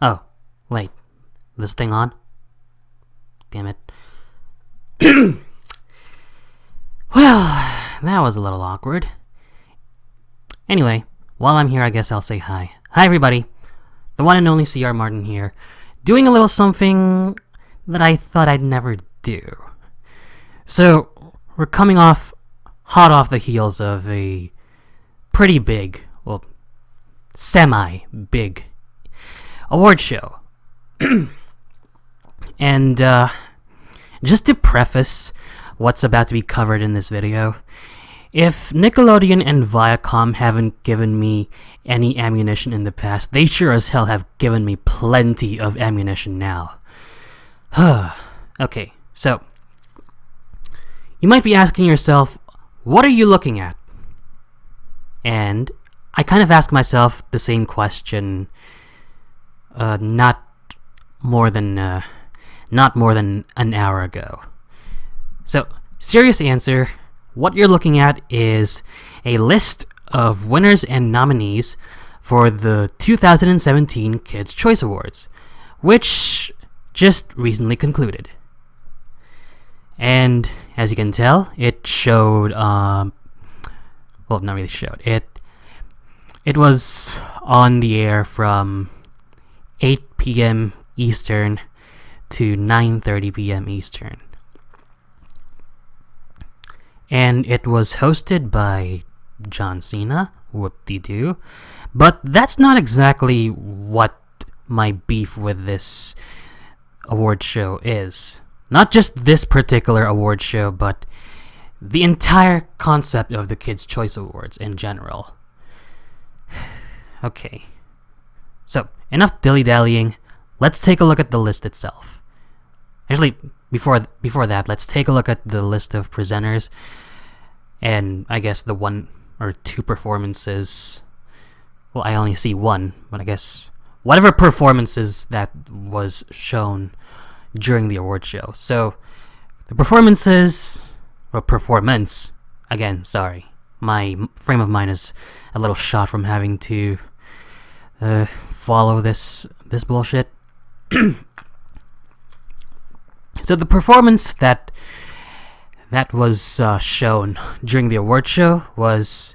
Oh, wait. This thing on? Damn it. Well, that was a little awkward. Anyway, while I'm here, I guess I'll say hi. Hi, everybody. The one and only C.R. Martin here, doing a little something that I thought I'd never do. So, we're coming hot off the heels of a pretty big, well, semi-big award show. And, just to preface what's about to be covered in this video, if Nickelodeon and Viacom haven't given me any ammunition in the past, they sure as hell have given me plenty of ammunition now. Okay, so, you might be asking yourself, what are you looking at? And I kind of ask myself the same question, not more than an hour ago. So, serious answer, what you're looking at is a list of winners and nominees for the 2017 Kids' Choice Awards, which just recently concluded. And as you can tell, it showed, well, not really showed, it was on the air from 8 p.m. Eastern to 9:30 p.m. Eastern. And it was hosted by John Cena, whoop-de-doo. But that's not exactly what my beef with this award show is. Not just this particular award show, but the entire concept of the Kids' Choice Awards in general. Okay. So, enough dilly-dallying. Let's take a look at the list itself. Actually, before that, let's take a look at the list of presenters, and I guess the one or two performances. Well, I only see one, but I guess whatever performances that was shown during the award show. So, the performance, again, sorry. My frame of mind is a little shot from having to follow this bullshit. So the performance that was shown during the award show was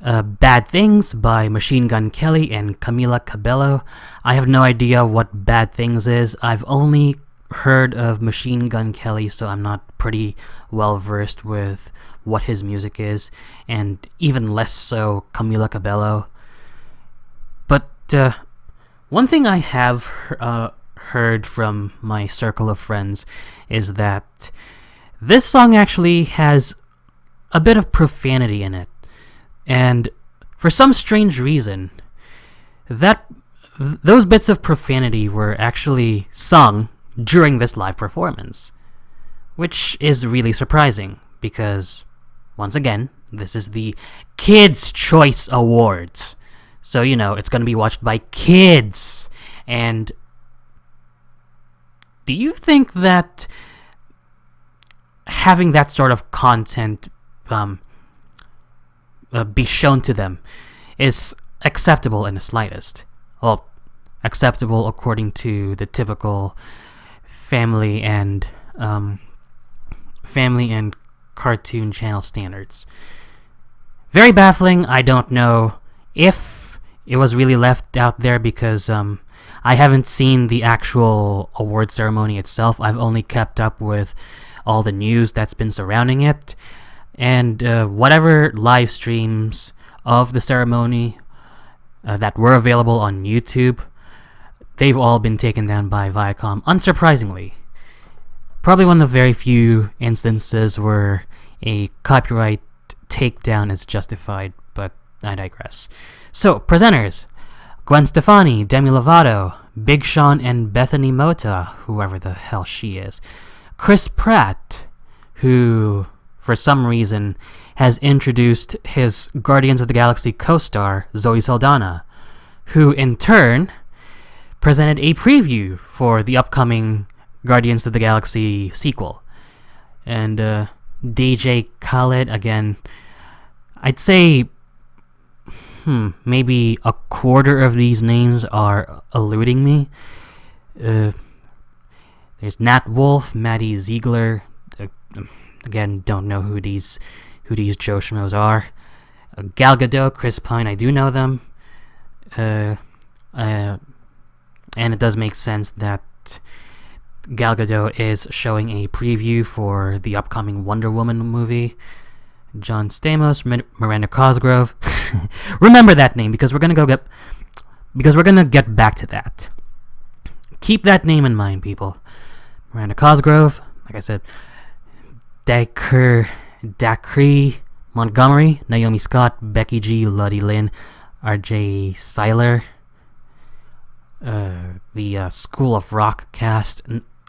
Bad Things by Machine Gun Kelly and Camila Cabello. I have no idea what Bad Things is. I've only heard of Machine Gun Kelly, so I'm not pretty well versed with what his music is, and even less so Camila Cabello. But one thing I have heard from my circle of friends is that this song actually has a bit of profanity in it, and for some strange reason, those bits of profanity were actually sung during this live performance, which is really surprising because, once again, this is the Kids' Choice Awards, so it's going to be watched by kids. And do you think that having that sort of content be shown to them is acceptable in the slightest? Well, acceptable according to the typical family and cartoon channel standards. Very baffling. I don't know if it was really left out there because I haven't seen the actual award ceremony itself. I've only kept up with all the news that's been surrounding it, and whatever live streams of the ceremony that were available on YouTube, they've all been taken down by Viacom, unsurprisingly. Probably one of the very few instances where a copyright takedown is justified, but I digress. So, presenters: Gwen Stefani, Demi Lovato, Big Sean and Bethany Mota, whoever the hell she is. Chris Pratt, who, for some reason, has introduced his Guardians of the Galaxy co-star, Zoe Saldana, who, in turn, presented a preview for the upcoming Guardians of the Galaxy sequel. And DJ Khaled, again, I'd say maybe a quarter of these names are eluding me. There's Nat Wolff, Maddie Ziegler. Again, don't know who these Joe Schmoes are. Gal Gadot, Chris Pine, I do know them. And it does make sense that Gal Gadot is showing a preview for the upcoming Wonder Woman movie. John Stamos, Miranda Cosgrove. Remember that name because we're gonna get back to that. Keep that name in mind, people. Miranda Cosgrove, like I said, Dacre Montgomery, Naomi Scott, Becky G, Lottie Lynn, R.J. Seiler, the School of Rock cast.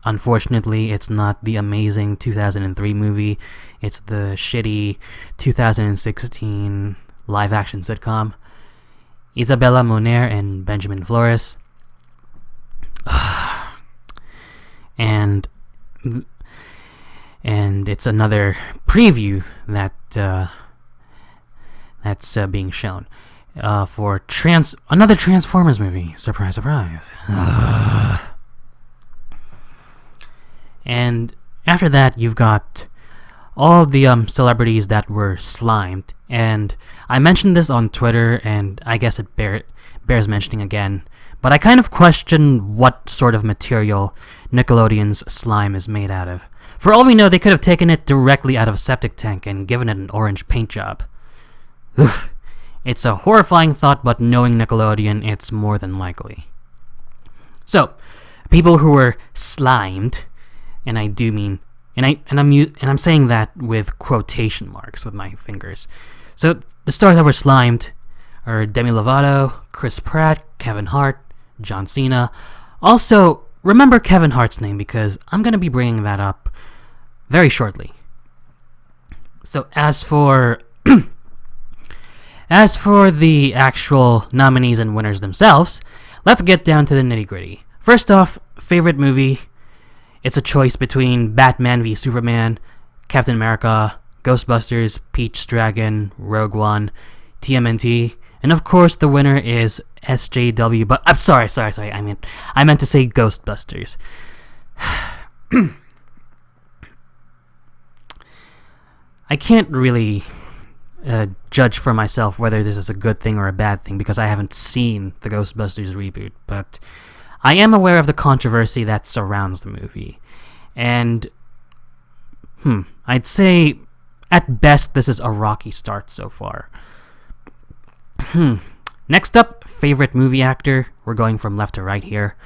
Unfortunately, it's not the amazing 2003 movie. It's the shitty 2016 live-action sitcom. Isabella Moner and Benjamin Flores. And it's another preview that's being shown for another Transformers movie. Surprise, surprise. And after that, you've got all the celebrities that were slimed. And I mentioned this on Twitter, and I guess it bears mentioning again. But I kind of question what sort of material Nickelodeon's slime is made out of. For all we know, they could have taken it directly out of a septic tank and given it an orange paint job. Ugh. It's a horrifying thought, but knowing Nickelodeon, it's more than likely. So, people who were slimed, and I do mean, I'm saying that with quotation marks with my fingers. So the stars that were slimed are Demi Lovato, Chris Pratt, Kevin Hart, John Cena. Also, remember Kevin Hart's name because I'm going to be bringing that up very shortly. So as for the actual nominees and winners themselves, let's get down to the nitty-gritty. First off, favorite movie. It's a choice between Batman v Superman, Captain America, Ghostbusters, Pete's Dragon, Rogue One, TMNT, and of course the winner is SJW. But I'm sorry. I meant to say Ghostbusters. I can't really judge for myself whether this is a good thing or a bad thing because I haven't seen the Ghostbusters reboot, but I am aware of the controversy that surrounds the movie, and I'd say at best this is a rocky start so far. Next up, favorite movie actor. We're going from left to right here.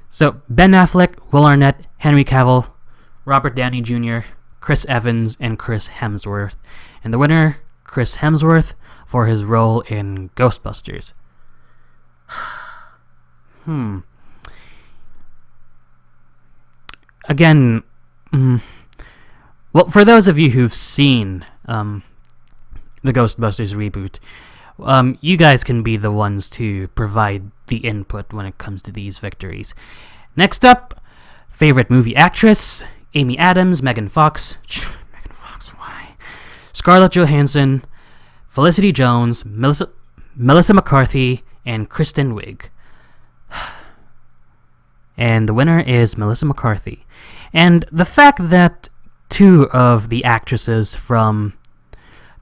So Ben Affleck, Will Arnett, Henry Cavill, Robert Downey Jr., Chris Evans, and Chris Hemsworth. And the winner, Chris Hemsworth, for his role in Ghostbusters. Again, well, for those of you who've seen the Ghostbusters reboot, you guys can be the ones to provide the input when it comes to these victories. Next up, favorite movie actress, Amy Adams, Megan Fox, why? Scarlett Johansson, Felicity Jones, Melissa McCarthy, and Kristen Wiig. And the winner is Melissa McCarthy. And the fact that two of the actresses from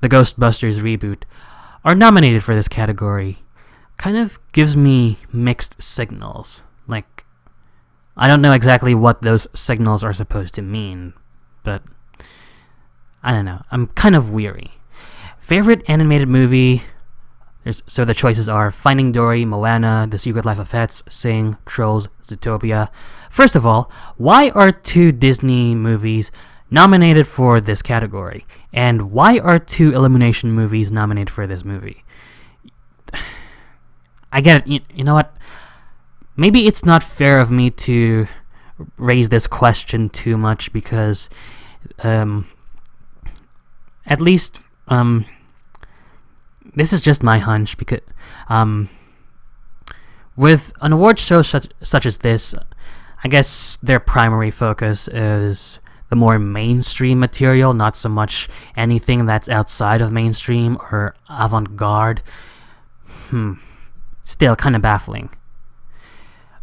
the Ghostbusters reboot are nominated for this category kind of gives me mixed signals. Like, I don't know exactly what those signals are supposed to mean, but I don't know. I'm kind of weary. Favorite animated movie? So the choices are Finding Dory, Moana, The Secret Life of Pets, Sing, Trolls, Zootopia. First of all, why are two Disney movies nominated for this category? And why are two Illumination movies nominated for this movie? I get it. You know what? Maybe it's not fair of me to raise this question too much because at least this is just my hunch because with an award show such as this, I guess their primary focus is the more mainstream material, not so much anything that's outside of mainstream or avant-garde. Still kind of baffling.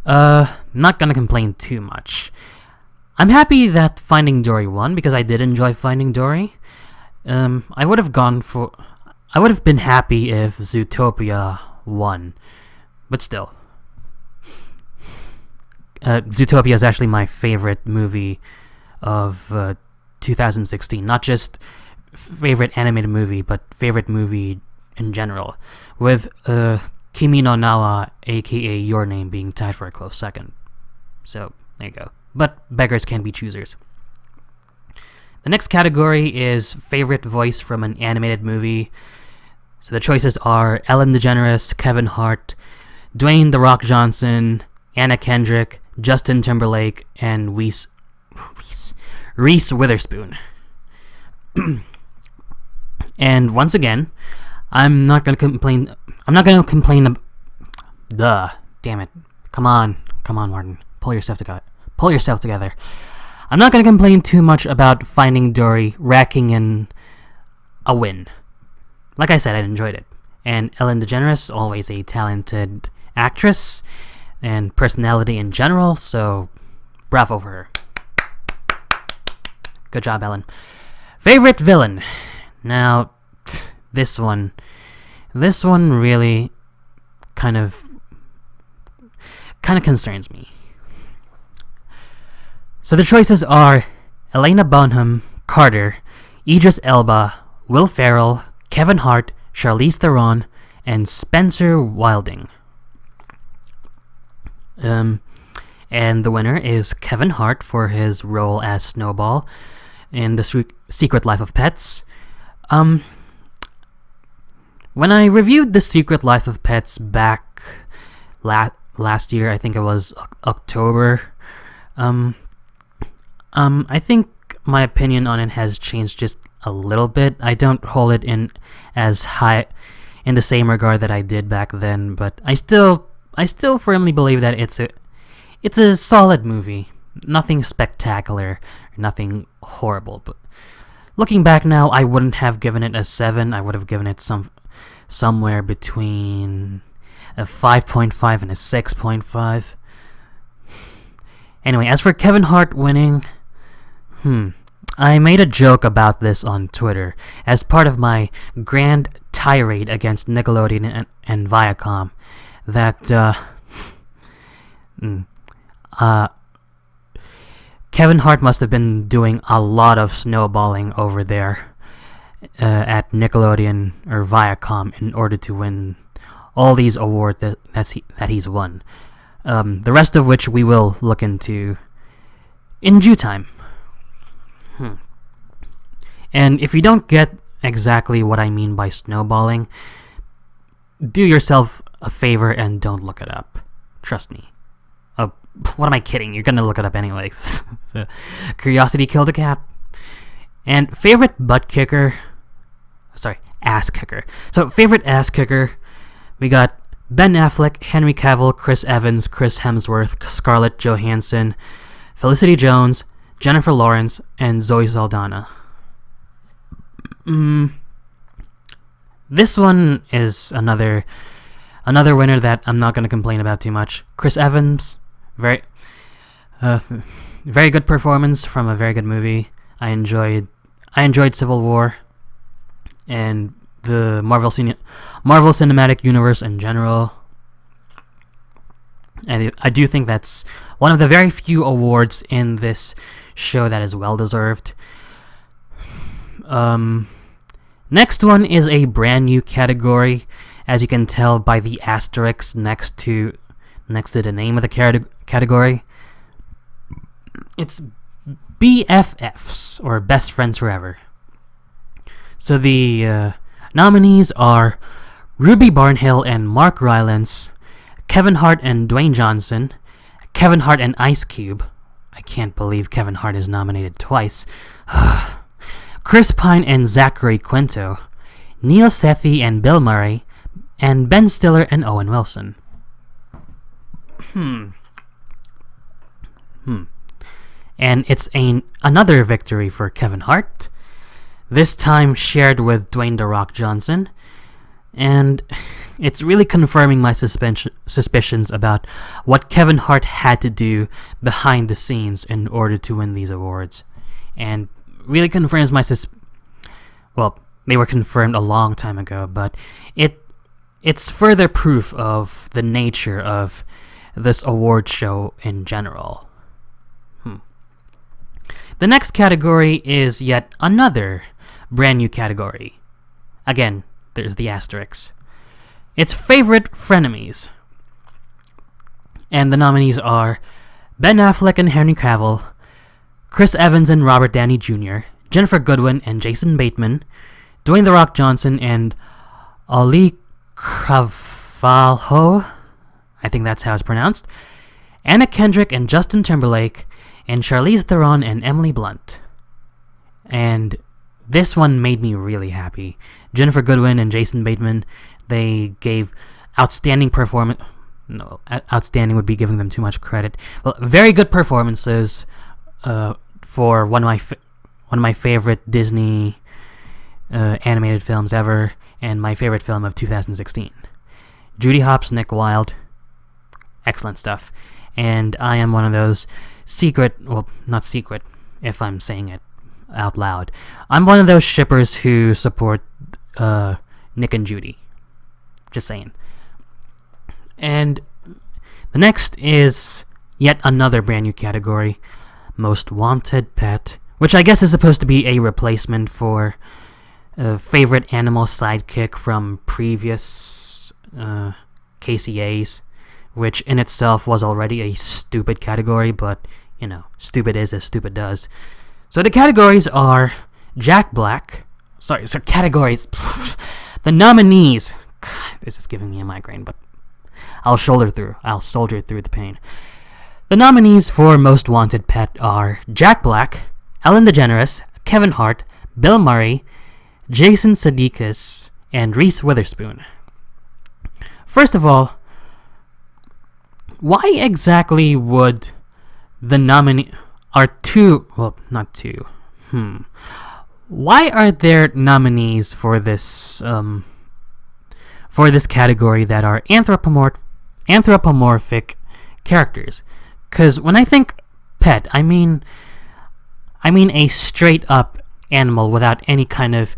Not gonna complain too much. I'm happy that Finding Dory won because I did enjoy Finding Dory. I would have been happy if Zootopia won, but still. Zootopia is actually my favorite movie of 2016. Not just favorite animated movie, but favorite movie in general, with Kimi no Nawa, aka Your Name, being tied for a close second. So, there you go. But beggars can't be choosers. The next category is favorite voice from an animated movie. So the choices are Ellen DeGeneres, Kevin Hart, Dwayne "The Rock" Johnson, Anna Kendrick, Justin Timberlake, and Reese Witherspoon. And once again, I'm not gonna complain. Damn it! Come on, Martin. Pull yourself together. I'm not gonna complain too much about Finding Dory racking in a win. Like I said, I enjoyed it. And Ellen DeGeneres, always a talented actress and personality in general, so bravo for her. Good job, Ellen. Favorite villain. Now, this one really kind of concerns me. So the choices are Elena Bonham Carter, Idris Elba, Will Ferrell, Kevin Hart, Charlize Theron, and Spencer Wilding. And the winner is Kevin Hart for his role as Snowball in The Secret Life of Pets. When I reviewed The Secret Life of Pets back last year, I think it was October, I think my opinion on it has changed just a little bit. I don't hold it in as high in the same regard that I did back then, but I still firmly believe that it's a solid movie. Nothing spectacular, nothing horrible, but looking back now, I wouldn't have given it a 7. I would have given it somewhere between a 5.5 and a 6.5. Anyway, as for Kevin Hart winning, I made a joke about this on Twitter as part of my grand tirade against Nickelodeon and Viacom that Kevin Hart must have been doing a lot of snowballing over there at Nickelodeon or Viacom in order to win all these awards that he's won. The rest of which we will look into in due time. And if you don't get exactly what I mean by snowballing, do yourself a favor and don't look it up. Trust me. What am I kidding? You're gonna look it up anyway. So, curiosity killed a cat. And favorite ass kicker. So favorite ass kicker, we got Ben Affleck, Henry Cavill, Chris Evans, Chris Hemsworth, Scarlett Johansson, Felicity Jones, Jennifer Lawrence, and Zoe Saldana. This one is another winner that I'm not going to complain about too much. Chris Evans, very good performance from a very good movie. I enjoyed Civil War and the Marvel Cinematic Universe in general. And I do think that's one of the very few awards in this show that is well deserved. Next one is a brand new category, as you can tell by the asterisk next to the name of the category. It's BFFs, or Best Friends Forever. So the nominees are Ruby Barnhill and Mark Rylance, Kevin Hart and Dwayne Johnson, Kevin Hart and Ice Cube. I can't believe Kevin Hart is nominated twice. Chris Pine and Zachary Quinto, Neil Sethi and Bill Murray, and Ben Stiller and Owen Wilson. and it's another victory for Kevin Hart, this time shared with Dwayne "The Rock" Johnson, and it's really confirming my suspicions about what Kevin Hart had to do behind the scenes in order to win these awards, and really confirms my well, they were confirmed a long time ago, but it's further proof of the nature of this award show in general. The next category is yet another brand new category. Again, there's the asterisk. It's favorite frenemies. And the nominees are Ben Affleck and Henry Cavill, Chris Evans and Robert Downey Jr., Jennifer Goodwin and Jason Bateman, Dwayne "The Rock" Johnson and Ali Carvalho, I think that's how it's pronounced, Anna Kendrick and Justin Timberlake, and Charlize Theron and Emily Blunt. And this one made me really happy. Jennifer Goodwin and Jason Bateman, they gave outstanding performance. No, outstanding would be giving them too much credit. Well, very good performances for one of my favorite Disney animated films ever, and my favorite film of 2016. Judy Hopps, Nick Wilde, excellent stuff. And I am one of those not secret, if I'm saying it out loud. I'm one of those shippers who support Nick and Judy. Just saying. And the next is yet another brand new category, Most Wanted Pet, which I guess is supposed to be a replacement for favorite animal sidekick from previous KCAs, which in itself was already a stupid category, but, stupid is as stupid does. So the categories are Jack Black. Categories. The nominees. God, this is giving me a migraine, but I'll soldier through the pain. The nominees for Most Wanted Pet are Jack Black, Ellen DeGeneres, Kevin Hart, Bill Murray, Jason Sudeikis, and Reese Witherspoon. First of all, why exactly would the nominee Why are there nominees for this category that are anthropomorphic characters? Because when I think pet, I mean a straight up animal without any kind of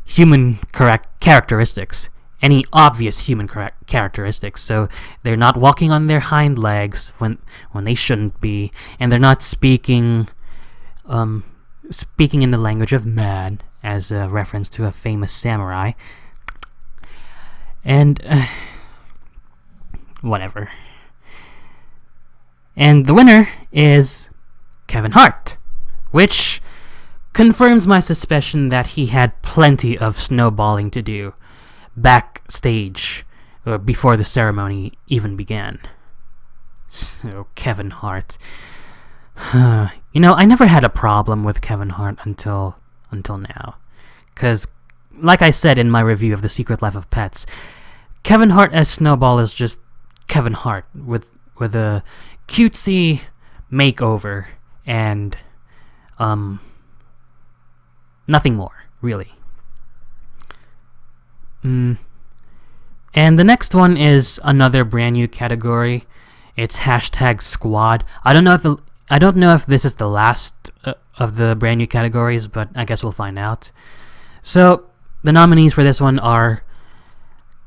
human characteristics, any obvious human characteristics. So they're not walking on their hind legs when they shouldn't be, and they're not speaking in the language of man, as a reference to a famous samurai. And whatever. And the winner is Kevin Hart, which confirms my suspicion that he had plenty of snowballing to do backstage before the ceremony even began. So, Kevin Hart. I never had a problem with Kevin Hart until now. Because, like I said in my review of The Secret Life of Pets, Kevin Hart as Snowball is just Kevin Hart with a cutesy makeover and nothing more, really. And the next one is another brand new category. It's #Squad. I don't know if this is the last of the brand new categories, but I guess we'll find out. So the nominees for this one are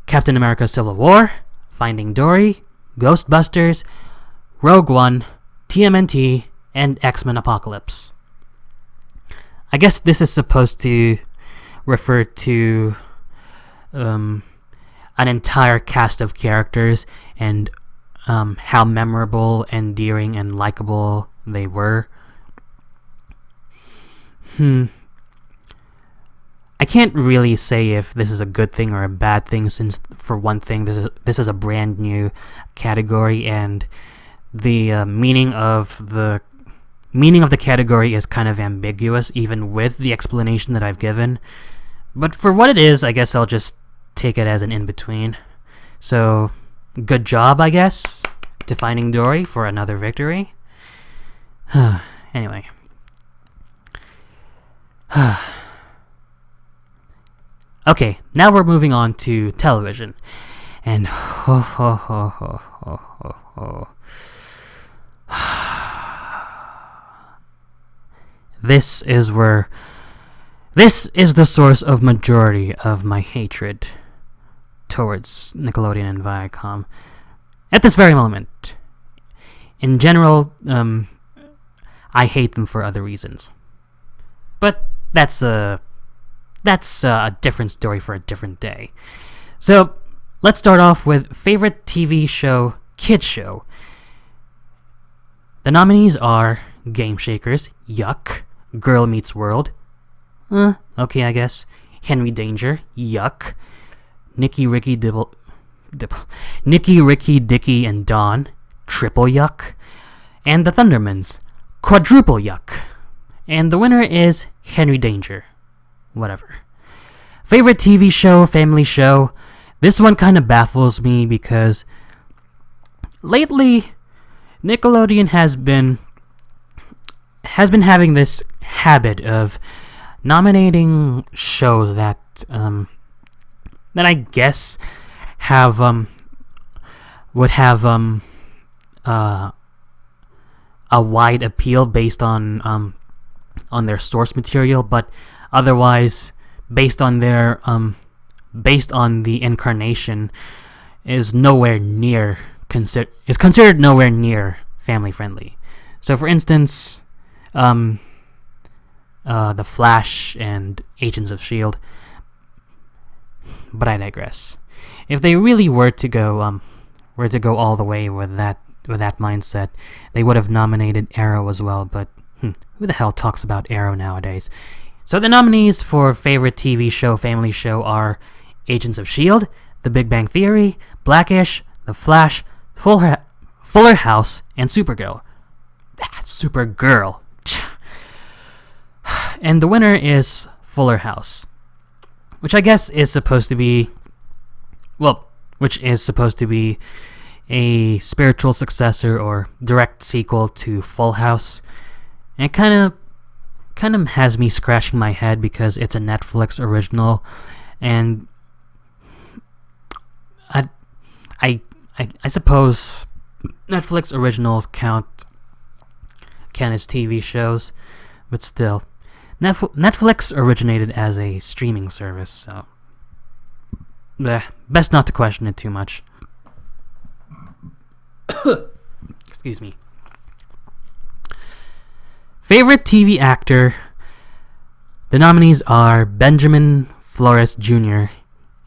Captain America: Civil War, Finding Dory, Ghostbusters, Rogue One, TMNT, and X-Men Apocalypse. I guess this is supposed to refer to an entire cast of characters and how memorable, endearing, and likable they were. I can't really say if this is a good thing or a bad thing, since, for one thing, this is a brand new category, and the meaning of the category is kind of ambiguous, even with the explanation that I've given. But for what it is, I guess I'll just take it as an in-between. So, good job, I guess, to Finding Dory for another victory. Anyway. Okay, now we're moving on to television. And this is the source of majority of my hatred towards Nickelodeon and Viacom at this very moment. In general, I hate them for other reasons, but that's a different story for a different day. So let's start off with favorite TV show, kids show. The nominees are Game Shakers, yuck. Girl Meets World, okay, I guess. Henry Danger, yuck. Nicky, Ricky, Dicky, and Dawn, triple yuck. And the Thundermans, quadruple yuck. And the winner is Henry Danger. Whatever. Favorite TV show, family show. This one kind of baffles me because lately Nickelodeon has been having this habit of nominating shows that I guess have would have a wide appeal based on their source material, but otherwise based on the incarnation is considered nowhere near family friendly. So for instance, The Flash and Agents of S.H.I.E.L.D. But I digress. If they really were to go all the way with that mindset, they would have nominated Arrow as well, but who the hell talks about Arrow nowadays? So the nominees for favorite TV show, family show are Agents of S.H.I.E.L.D., The Big Bang Theory, Blackish, The Flash, Fuller House, and Supergirl. Supergirl. And the winner is Fuller House, which I guess is supposed to be a spiritual successor or direct sequel to Full House. And it kind of has me scratching my head because it's a Netflix original, and I suppose Netflix originals count as TV shows, but still, Netflix originated as a streaming service, so best not to question it too much. Excuse me. Favorite TV actor. The nominees are Benjamin Flores Jr.,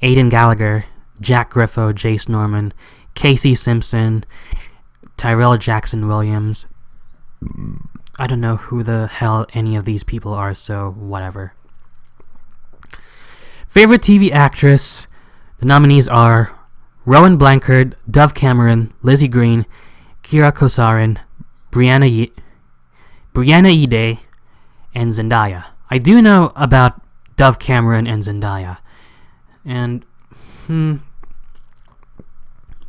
Aidan Gallagher, Jack Griffo, Jace Norman, Casey Simpson, Tyrell Jackson Williams. I don't know who the hell any of these people are, so whatever. Favorite TV actress. The nominees are Rowan Blanchard, Dove Cameron, Lizzie Green, Kira Kosarin, Brianna Ide, and Zendaya. I do know about Dove Cameron and Zendaya, and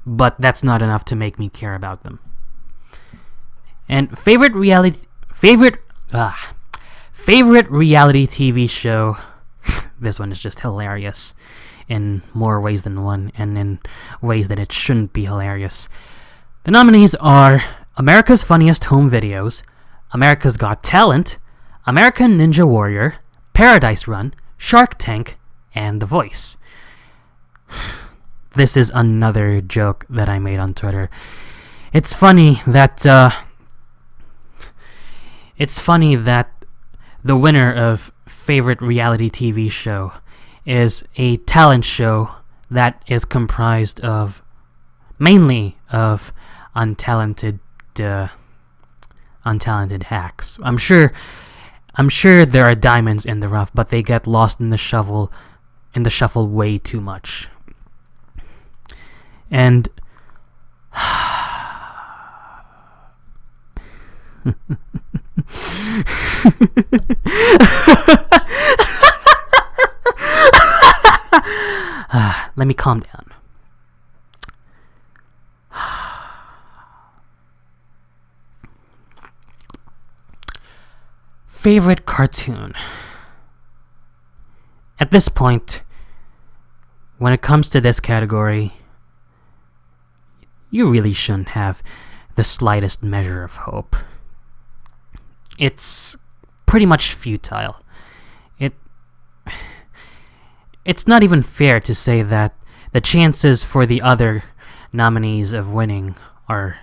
but that's not enough to make me care about them. And favorite reality TV show. This one is just hilarious in more ways than one, and in ways that it shouldn't be hilarious. The nominees are America's Funniest Home Videos, America's Got Talent, American Ninja Warrior, Paradise Run, Shark Tank, and The Voice. This is another joke that I made on Twitter. It's funny that the winner of favorite reality TV show is a talent show that is comprised of mainly of untalented hacks. I'm sure there are diamonds in the rough, but they get lost in the shuffle way too much. And let me calm down. favorite cartoon. At this point, when it comes to this category, you really shouldn't have the slightest measure of hope. It's pretty much futile. It's not even fair to say that the chances for the other nominees of winning are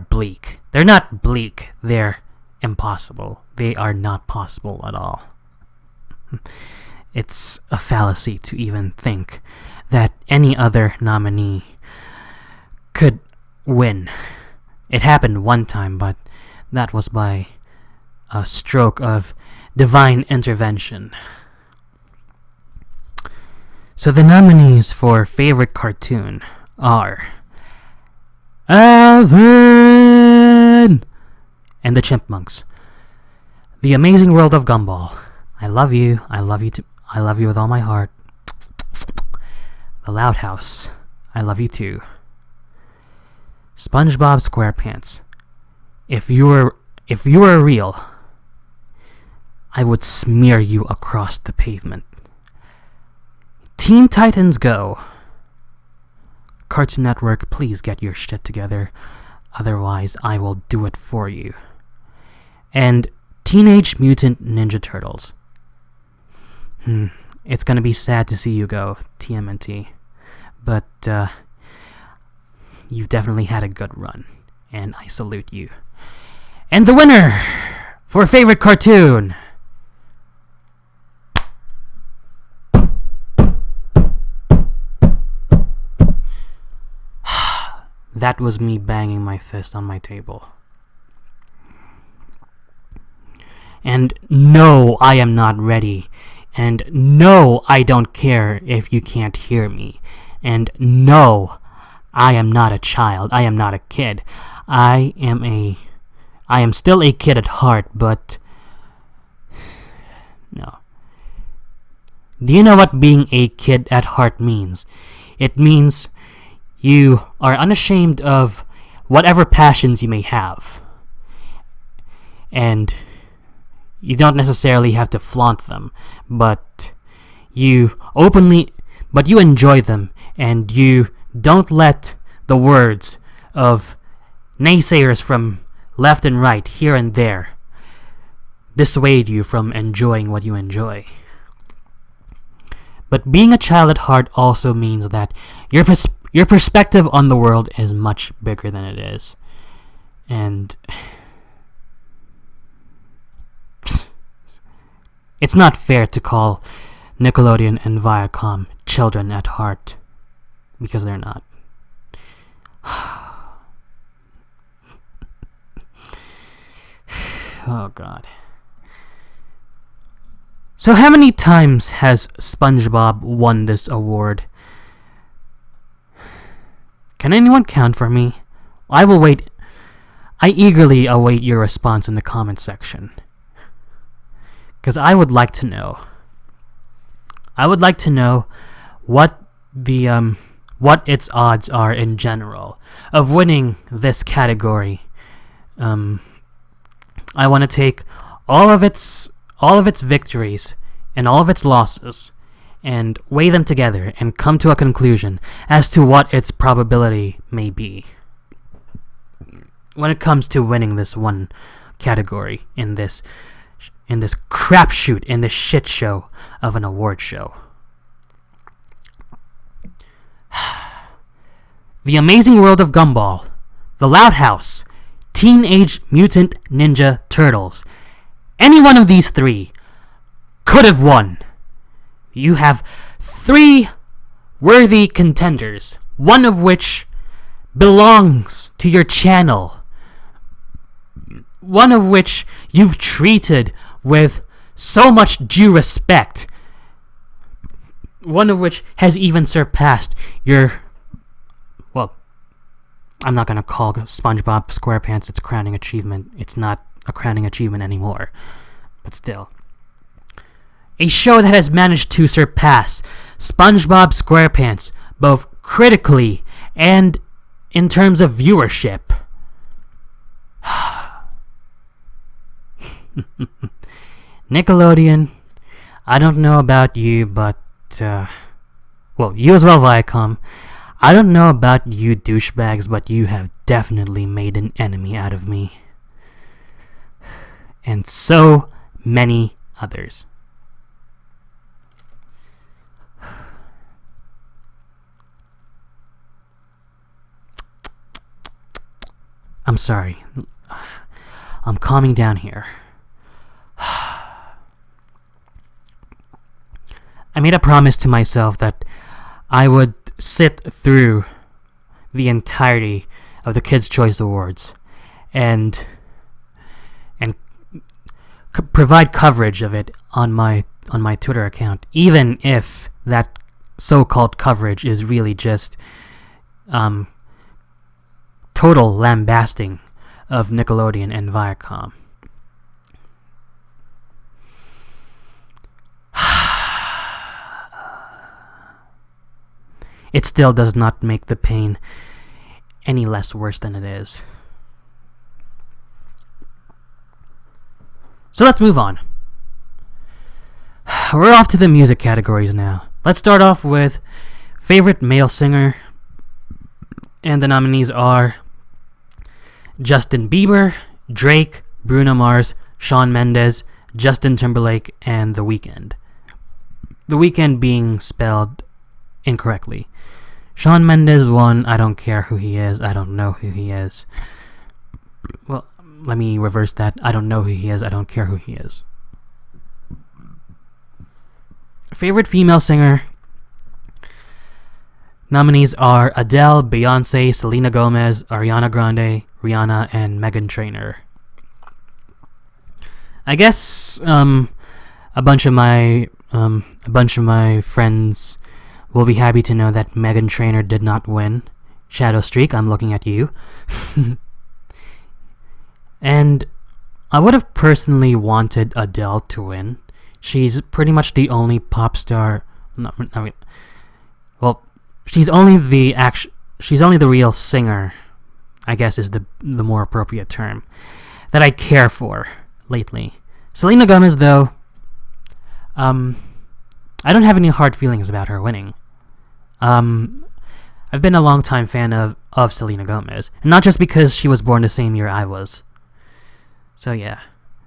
bleak. They're not bleak, they're impossible. They are not possible at all. It's a fallacy to even think that any other nominee could win. It happened one time, but that was by a stroke of divine intervention. So the nominees for favorite cartoon are Alvin and the Chipmunks, The Amazing World of Gumball, I love you with all my heart, The Loud House, I love you too, SpongeBob SquarePants, if you were real, I would smear you across the pavement. Teen Titans Go. Cartoon Network, please get your shit together. Otherwise, I will do it for you. And Teenage Mutant Ninja Turtles. It's gonna be sad to see you go, TMNT. But, you've definitely had a good run. And I salute you. And the winner for favorite cartoon... That was me banging my fist on my table. And no, I am not ready. And no, I don't care if you can't hear me. And no, I am not a child. I am not a kid. I am still a kid at heart, but no. Do you know what being a kid at heart means? It means you are unashamed of whatever passions you may have. And you don't necessarily have to flaunt them, but you enjoy them, and you don't let the words of naysayers from left and right, here and there, dissuade you from enjoying what you enjoy. But being a child at heart also means that your perspective on the world is much bigger than it is. And it's not fair to call Nickelodeon and Viacom children at heart, because they're not. Oh God. So how many times has SpongeBob won this award? Can anyone count for me? I will wait. I eagerly await your response in the comment section. Because I would like to know. I would like to know what its odds are in general of winning this category. I want to take all of its victories and all of its losses and weigh them together and come to a conclusion as to what its probability may be when it comes to winning this one category in this crapshoot, in this shit show of an award show. The Amazing World of Gumball, The Loud House, Teenage Mutant Ninja Turtles. Any one of these three could have won. You have 3 worthy contenders, one of which belongs to your channel, one of which you've treated with so much due respect, one of which has even surpassed your... Well, I'm not going to call SpongeBob SquarePants its crowning achievement. It's not a crowning achievement anymore, but still. A show that has managed to surpass SpongeBob SquarePants both critically and in terms of viewership. Nickelodeon, I don't know about you, but, well, you as well, Viacom. I don't know about you douchebags, but you have definitely made an enemy out of me. And so many others. I'm sorry. I'm calming down here. I made a promise to myself that I would sit through the entirety of the Kids' Choice Awards and provide coverage of it on my Twitter account, even if that so-called coverage is really just total lambasting of Nickelodeon and Viacom. It still does not make the pain any less worse than it is. So let's move on. We're off to the music categories now. Let's start off with favorite male singer. And the nominees are Justin Bieber, Drake, Bruno Mars, Shawn Mendes, Justin Timberlake, and The Weeknd. The Weeknd being spelled incorrectly. Shawn Mendes won. I don't care who he is. I don't know who he is. Well, let me reverse that. I don't know who he is. I don't care who he is. Favorite female singer. Nominees are Adele, Beyonce, Selena Gomez, Ariana Grande, Rihanna, and Meghan Trainor. I guess a bunch of my friends will be happy to know that Meghan Trainor did not win. Shadow Streak, I'm looking at you. And I would have personally wanted Adele to win. She's pretty much the only pop star. She's only the real singer, I guess is the more appropriate term, that I care for lately. Selena Gomez, though, I don't have any hard feelings about her winning. I've been a long-time fan of Selena Gomez, and not just because she was born the same year I was. So yeah,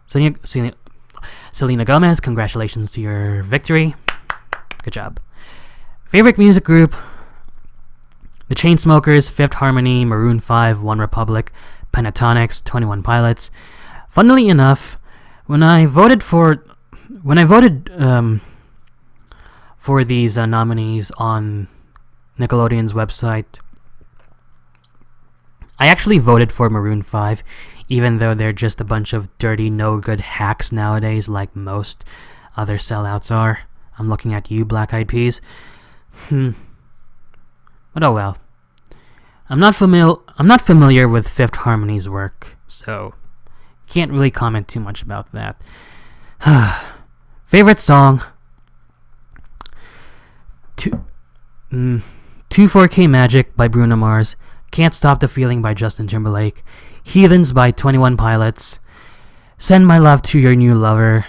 Selena Gomez, congratulations to your victory. Good job. Favorite music group: The Chainsmokers, Fifth Harmony, Maroon 5, One Republic, Pentatonix, 21 Pilots. Funnily enough, when I voted for these nominees on Nickelodeon's website, I actually voted for Maroon 5, even though they're just a bunch of dirty, no-good hacks nowadays, like most other sellouts are. I'm looking at you, Black Eyed Peas. But oh well. I'm not familiar with Fifth Harmony's work, so can't really comment too much about that. Favorite song: 24K Magic by Bruno Mars, Can't Stop the Feeling by Justin Timberlake, Heathens by 21 Pilots, Send My Love to Your New Lover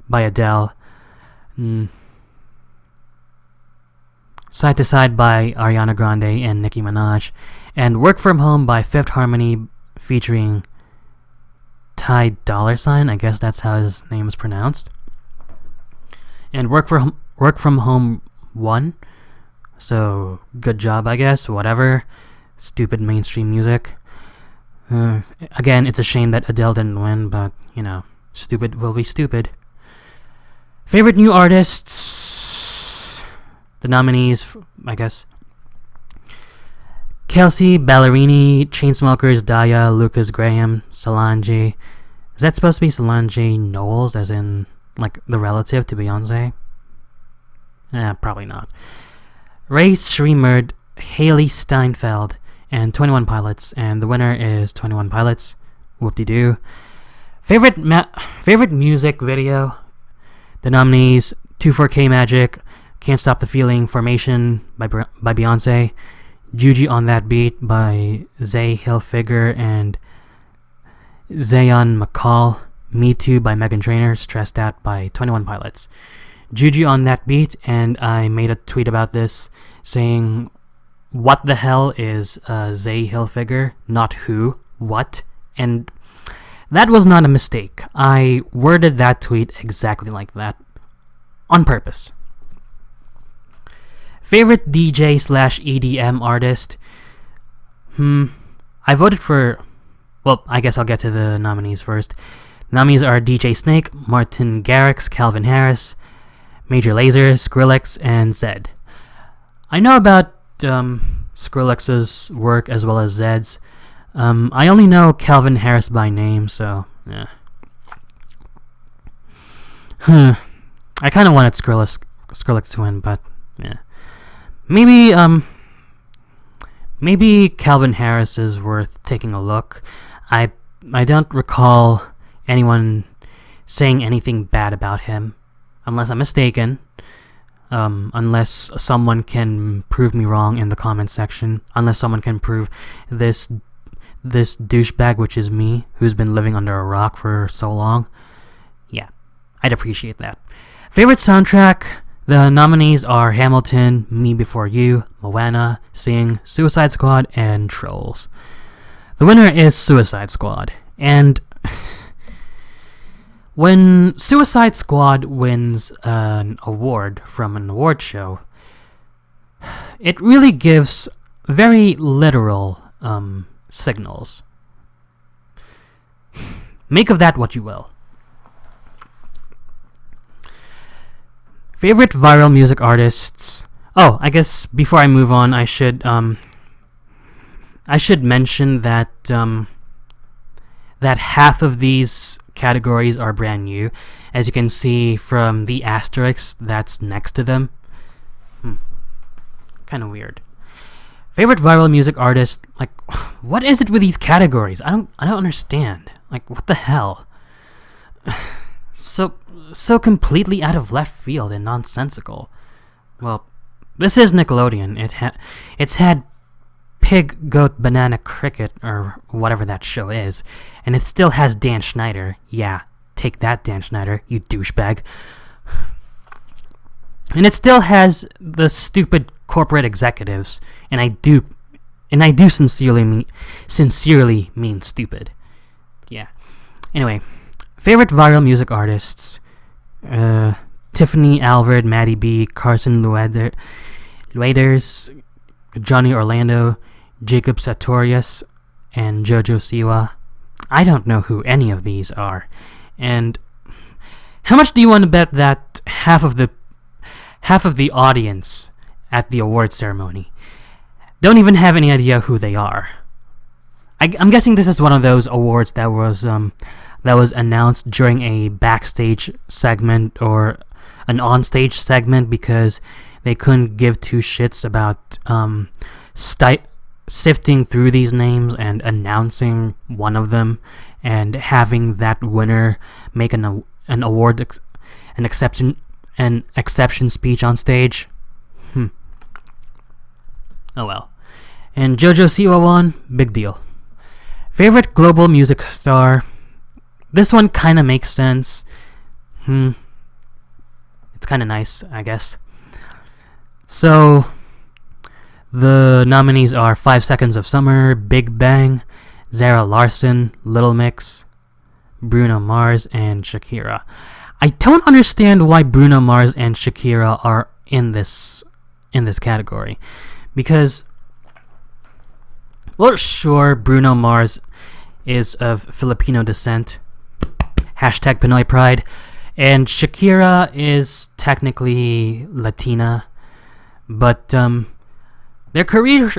by Adele, Side to Side by Ariana Grande and Nicki Minaj, and Work From Home by Fifth Harmony featuring Ty Dolla $ign, I guess that's how his name is pronounced. And Work From Home won, so good job, I guess, whatever. Stupid mainstream music. Again, it's a shame that Adele didn't win, but, stupid will be stupid. Favorite new artists? The nominees, I guess: Kelsey Ballerini, Chainsmokers, Daya, Lucas Graham, Solange. Is that supposed to be Solange Knowles, as in, like, the relative to Beyonce? Probably not. Ray Shremerd, Haley Steinfeld, and 21 Pilots, and the winner is 21 Pilots. Whoop-de-doo. Favorite music video? The nominees: 24K Magic, Can't Stop the Feeling, Formation by Beyonce, Juji on That Beat by Zay Hilfiger and Zayn McCall, Me Too by Meghan Trainor, Stressed Out by 21 Pilots. Juju on that beat, and I made a tweet about this saying, what the hell is Zay Hilfiger? Not who, what? And that was not a mistake. I worded that tweet exactly like that, on purpose. Favorite DJ / EDM artist? I voted for... Well, I guess I'll get to the nominees first. Nominees are DJ Snake, Martin Garrix, Calvin Harris, Major Lazer, Skrillex, and Zed. I know about Skrillex's work as well as Zed's. I only know Calvin Harris by name, so yeah. I kind of wanted Skrillex to win, but yeah. Maybe Calvin Harris is worth taking a look. I don't recall anyone saying anything bad about him, unless I'm mistaken. Unless someone can prove me wrong in the comment section. Unless someone can prove this douchebag, which is me, who's been living under a rock for so long. Yeah, I'd appreciate that. Favorite soundtrack? The nominees are Hamilton, Me Before You, Moana, Sing, Suicide Squad, and Trolls. The winner is Suicide Squad, and when Suicide Squad wins an award from an award show, it really gives very literal signals. Make of that what you will. Favorite viral music artists? Oh, I guess before I move on, I should mention that that half of these categories are brand new, as you can see from the asterisk that's next to them. Kind of weird. Favorite viral music artist? Like, what is it with these categories? I don't understand. Like, what the hell? So completely out of left field and nonsensical. Well, this is Nickelodeon. It's had Pig, Goat, Banana, Cricket, or whatever that show is, and it still has Dan Schneider. Yeah, take that, Dan Schneider, you douchebag. And it still has the stupid corporate executives, and I do sincerely mean stupid. Yeah. Anyway, favorite viral music artists: Tiffany Alvord, Maddie B, Carson Lueders, Johnny Orlando, Jacob Sartorius, and Jojo Siwa. I don't know who any of these are. And how much do you want to bet that half of the audience at the award ceremony don't even have any idea who they are? I'm guessing this is one of those awards that was announced during a backstage segment or an onstage segment because they couldn't give two shits about sifting through these names and announcing one of them and having that winner make an exception speech on stage. Oh well. And Jojo Siwa won. Big deal. Favorite global music star? This one kind of makes sense. It's kind of nice, I guess. So, the nominees are 5 Seconds of Summer, Big Bang, Zara Larsson, Little Mix, Bruno Mars, and Shakira. I don't understand why Bruno Mars and Shakira are in this category, because, well, sure, Bruno Mars is of Filipino descent, hashtag Pinoy Pride, and Shakira is technically Latina, but their careers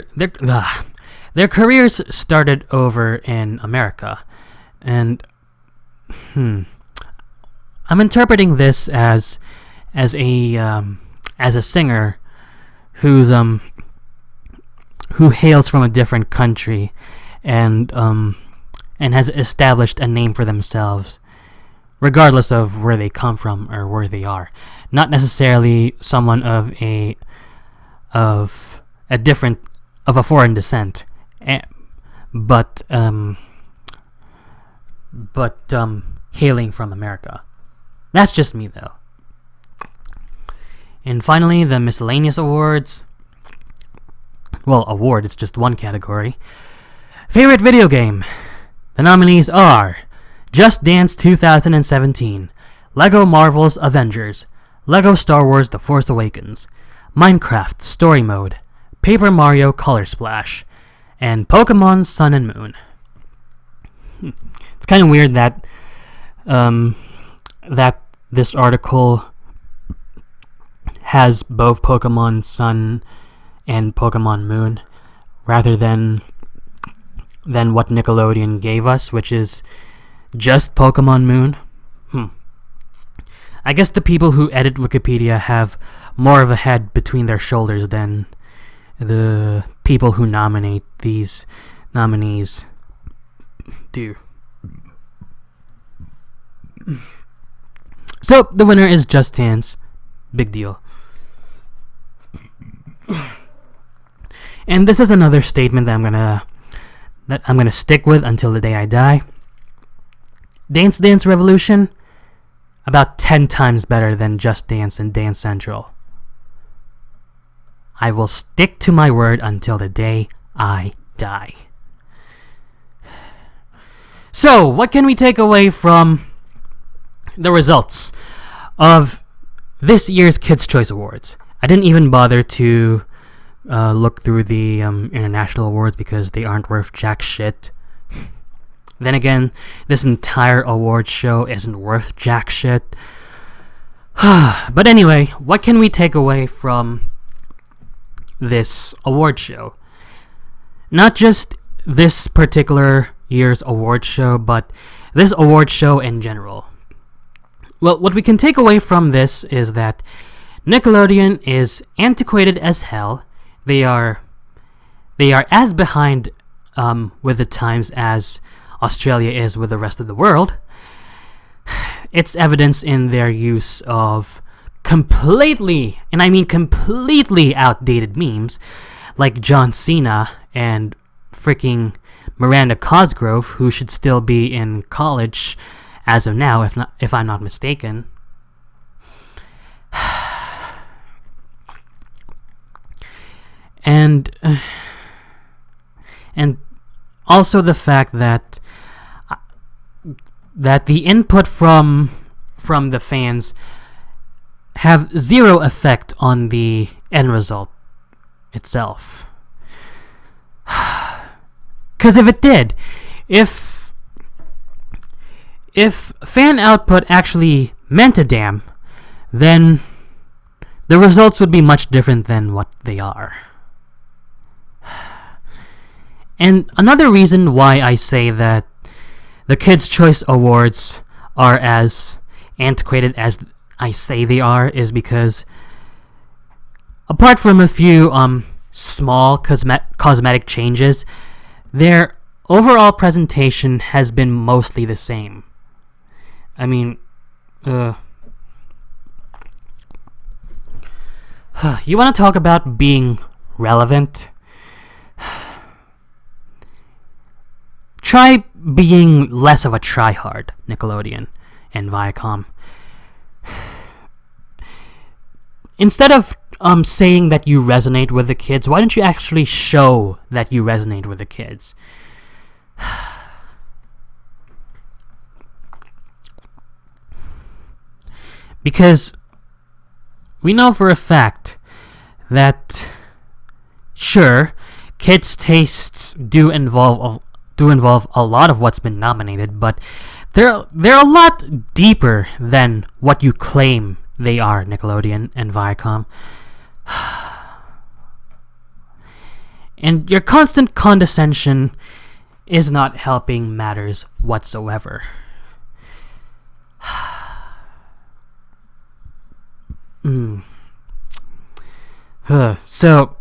started over in America, and I'm interpreting this as a singer who hails from a different country and has established a name for themselves, regardless of where they come from or where they are. Not necessarily someone of a foreign descent, but hailing from America. That's just me, though. And finally, the miscellaneous awards. Well, award, it's just one category. Favorite video game. The nominees are Just Dance 2017, Lego Marvel's Avengers, Lego Star Wars The Force Awakens, Minecraft Story Mode, Paper Mario Color Splash, and Pokemon Sun and Moon. It's kind of weird that that this article has both Pokemon Sun and Pokemon Moon, rather than what Nickelodeon gave us, which is just Pokemon Moon. I guess the people who edit Wikipedia have more of a head between their shoulders than the people who nominate these nominees do. So the winner is Just Dance. Big deal. And this is another statement that I'm gonna stick with until the day I die. Dance Dance Revolution, about 10 times better than Just Dance and Dance Central. I will stick to my word until the day I die. So, what can we take away from the results of this year's Kids' Choice Awards? I didn't even bother to look through the international awards because they aren't worth jack shit. Then again, this entire award show isn't worth jack shit. But anyway, what can we take away from this award show? Not just this particular year's award show, but this award show in general. Well, what we can take away from this is that Nickelodeon is antiquated as hell. They are as behind with the times as Australia is with the rest of the world. It's evidence in their use of completely, and I mean completely outdated memes like John Cena and freaking Miranda Cosgrove, who should still be in college as of now, if I'm not mistaken. And also the fact that the input from the fans have zero effect on the end result itself. Because if it did, if fan output actually meant a damn, then the results would be much different than what they are. And another reason why I say that the Kids' Choice Awards are as antiquated as I say they are is because, apart from a few small cosmetic changes, their overall presentation has been mostly the same. I mean, you want to talk about being relevant? Try being less of a tryhard, Nickelodeon and Viacom. Instead of saying that you resonate with the kids, why don't you actually show that you resonate with the kids? Because we know for a fact that, sure, kids' tastes do involve a lot of what's been nominated, but they're a lot deeper than what you claim they are, Nickelodeon and Viacom. And your constant condescension is not helping matters whatsoever. So,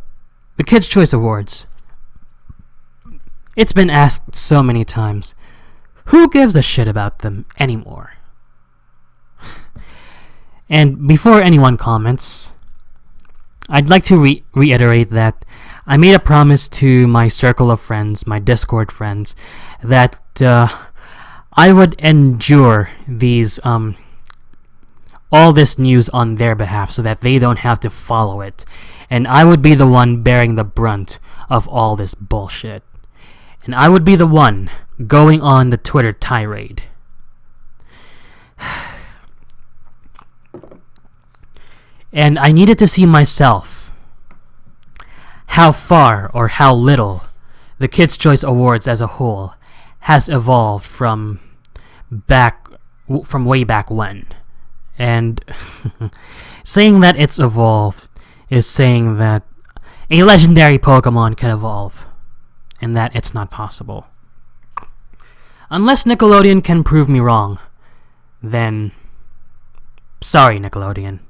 the Kids' Choice Awards. It's been asked so many times, who gives a shit about them anymore? And before anyone comments, I'd like to reiterate that I made a promise to my circle of friends, my Discord friends, that I would endure these all this news on their behalf so that they don't have to follow it, and I would be the one bearing the brunt of all this bullshit, and I would be the one going on the Twitter tirade. And I needed to see myself how far or how little the Kids' Choice Awards as a whole has evolved from way back when. And saying that it's evolved is saying that a legendary Pokemon can evolve, and that it's not possible. Unless Nickelodeon can prove me wrong, then sorry, Nickelodeon.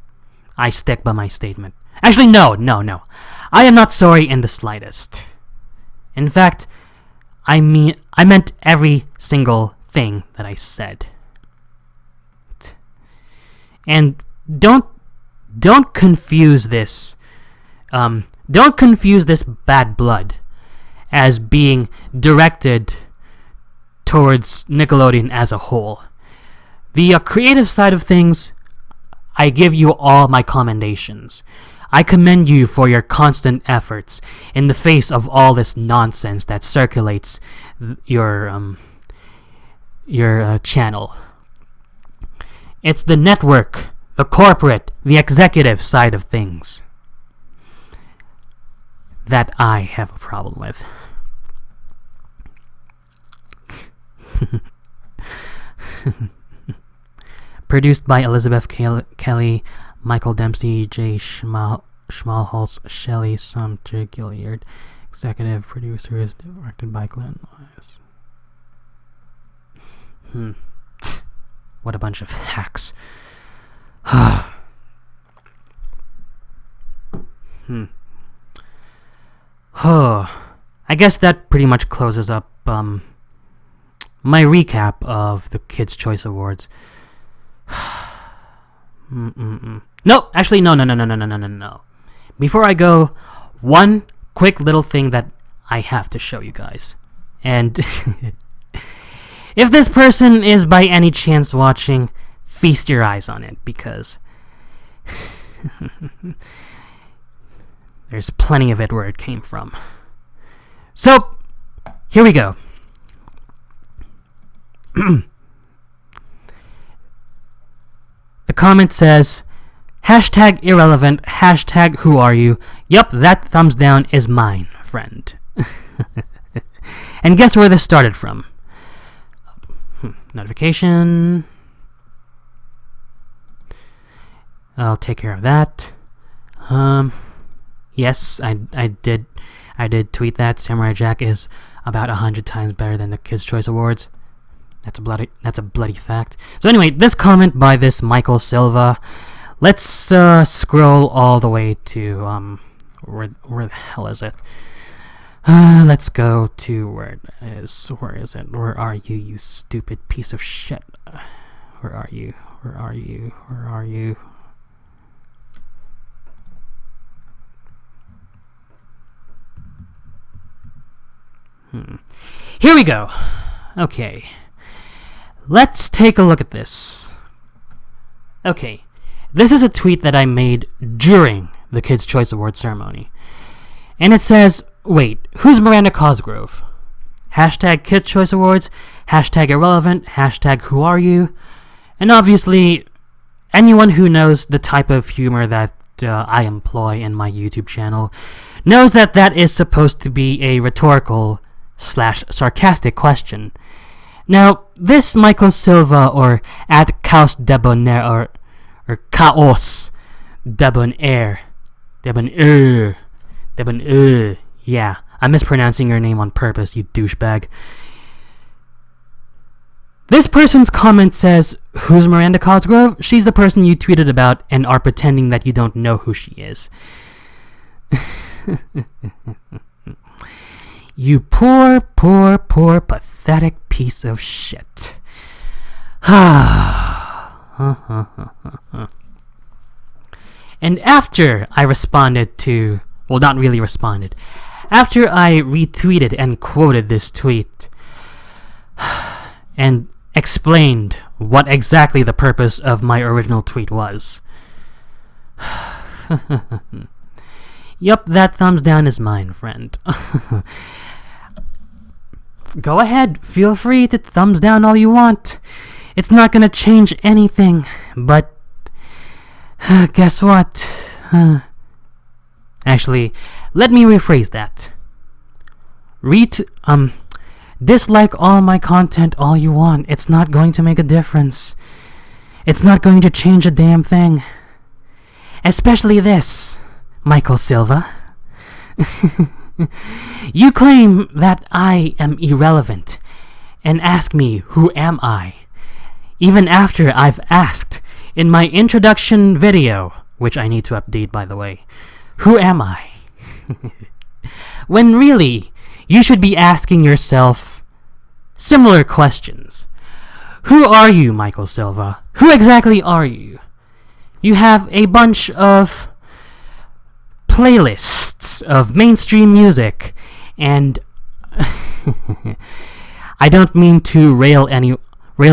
I stick by my statement. Actually, no. I am not sorry in the slightest. In fact, I meant every single thing that I said. And don't confuse this. Don't confuse this bad blood as being directed towards Nickelodeon as a whole. The creative side of things, I give you all my commendations. I commend you for your constant efforts in the face of all this nonsense that circulates your channel. It's the network, the corporate, the executive side of things that I have a problem with. Produced by Elizabeth Kelly, Michael Dempsey, Jay Schmalholz, Shelley Sumter Gilliard. Executive producer is directed by Glenn Wise. What a bunch of hacks. I guess that pretty much closes up my recap of the Kids' Choice Awards. No, actually, no. Before I go, one quick little thing that I have to show you guys. And if this person is by any chance watching, feast your eyes on it, because there's plenty of it where it came from. So, here we go. The comment says, #irrelevant, #who are you? Yup, that thumbs down is mine, friend. And guess where this started from? Notification. I'll take care of that. Yes, I did tweet that Samurai Jack is about 100 times better than the Kids' Choice Awards. That's a bloody fact. So anyway, this comment by this Michael Silva. Let's scroll all the way to where the hell is it? Let's go to where it is. Where is it? Where are you, you stupid piece of shit? Where are you? Where are you? Where are you? Here we go. Okay. Let's take a look at this. Okay. This is a tweet that I made during the Kids' Choice Award ceremony. And it says, wait, who's Miranda Cosgrove? #Kids' Choice Awards, #irrelevant, #who are you? And obviously, anyone who knows the type of humor that I employ in my YouTube channel knows that that is supposed to be a rhetorical / sarcastic question. Now, this Michael Silva or @Chaos Debonair or Chaos Debonair, yeah, I'm mispronouncing your name on purpose, you douchebag. This person's comment says, who's Miranda Cosgrove? She's the person you tweeted about and are pretending that you don't know who she is. You poor, pathetic piece of shit. And after I responded to, well, not really responded, after I retweeted and quoted this tweet, and explained what exactly the purpose of my original tweet was. Yup, that thumbs down is mine, friend. Go ahead, feel free to thumbs down all you want. It's not gonna change anything, but guess what? Actually, let me rephrase that. Dislike all my content all you want. It's not going to make a difference. It's not going to change a damn thing. Especially this, Michael Silva. You claim that I am irrelevant and ask me who am I, even after I've asked in my introduction video, which I need to update by the way, who am I? When really, you should be asking yourself similar questions. Who are you, Michael Silva? Who exactly are you? You have a bunch of playlists of mainstream music, and I don't mean to rail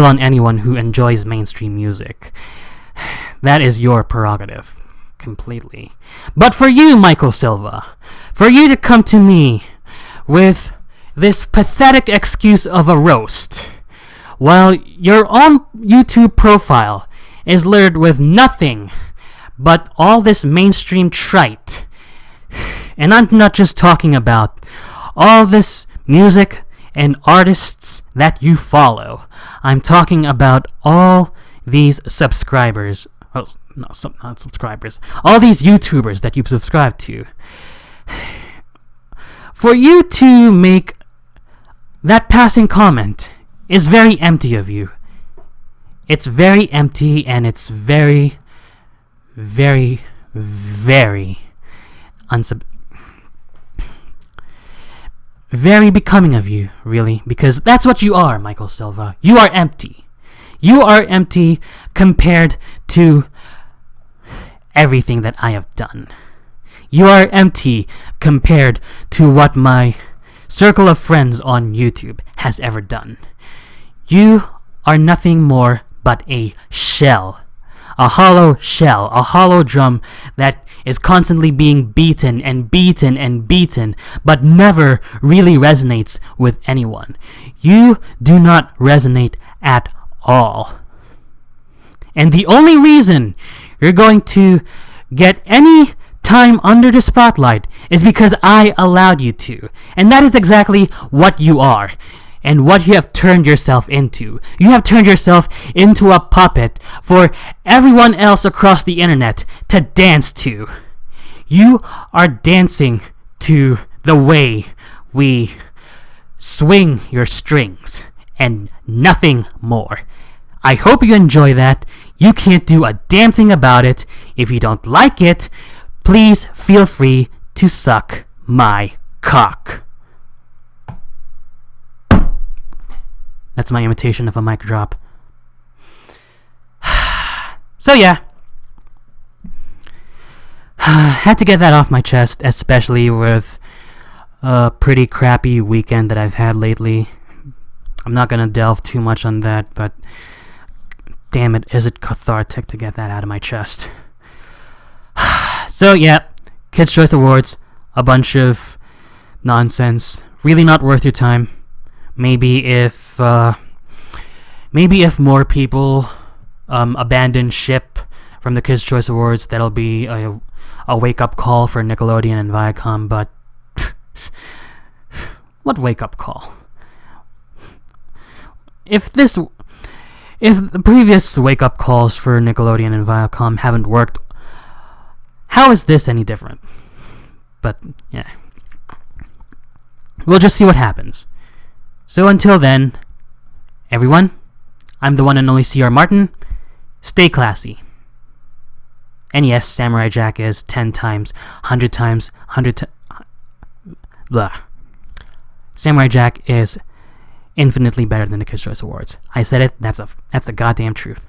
on anyone who enjoys mainstream music. That is your prerogative, completely. But for you, Michael Silva, for you to come to me with this pathetic excuse of a roast, while your own YouTube profile is littered with nothing but all this mainstream trite. And I'm not just talking about all this music and artists that you follow. I'm talking about all these subscribers. Oh, no, not subscribers. All these YouTubers that you've subscribed to. For you to make that passing comment is very empty of you. It's very empty, and it's very, very, very very becoming of you, really, because that's what you are, Michael Silva. You are empty. You are empty compared to everything that I have done. You are empty compared to what my circle of friends on YouTube has ever done. You are nothing more but a shell. A hollow shell, a hollow drum that is constantly being beaten and beaten and beaten, but never really resonates with anyone. You do not resonate at all. And the only reason you're going to get any time under the spotlight is because I allowed you to. And that is exactly what you are. And what you have turned yourself into. You have turned yourself into a puppet for everyone else across the internet to dance to. You are dancing to the way we swing your strings and nothing more. I hope you enjoy that. You can't do a damn thing about it. If you don't like it, please feel free to suck my cock. That's my imitation of a mic drop. So yeah. Had to get that off my chest, especially with a pretty crappy weekend that I've had lately. I'm not gonna delve too much on that, but damn it, is it cathartic to get that out of my chest. So yeah, Kids' Choice Awards, a bunch of nonsense, really not worth your time. Maybe if more people abandon ship from the Kids' Choice Awards, that'll be a wake-up call for Nickelodeon and Viacom, but what wake-up call? If the previous wake-up calls for Nickelodeon and Viacom haven't worked, how is this any different? But, yeah. We'll just see what happens. So until then, everyone, I'm the one and only C.R. Martin. Stay classy. And yes, Samurai Jack is 10 times, 100 times, 100 times... Blah. Samurai Jack is infinitely better than the Kids' Choice Awards. I said it, that's the goddamn truth.